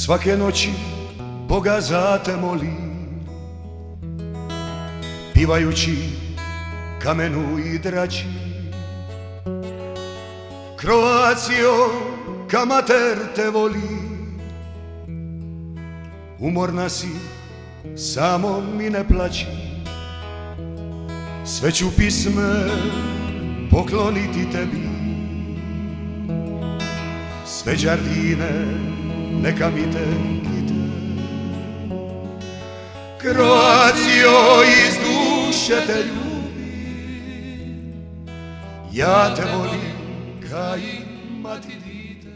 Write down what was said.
Svake noći Boga za te molim, pivajući kamenu i drači. Croatio, ka mater te voli, umorna si, samo mi ne plaći. Sve ću pisme pokloniti tebi, sve đardine neka mi te kite. Croatio, iz duše te ljubim, ja te volim ka i mati dite.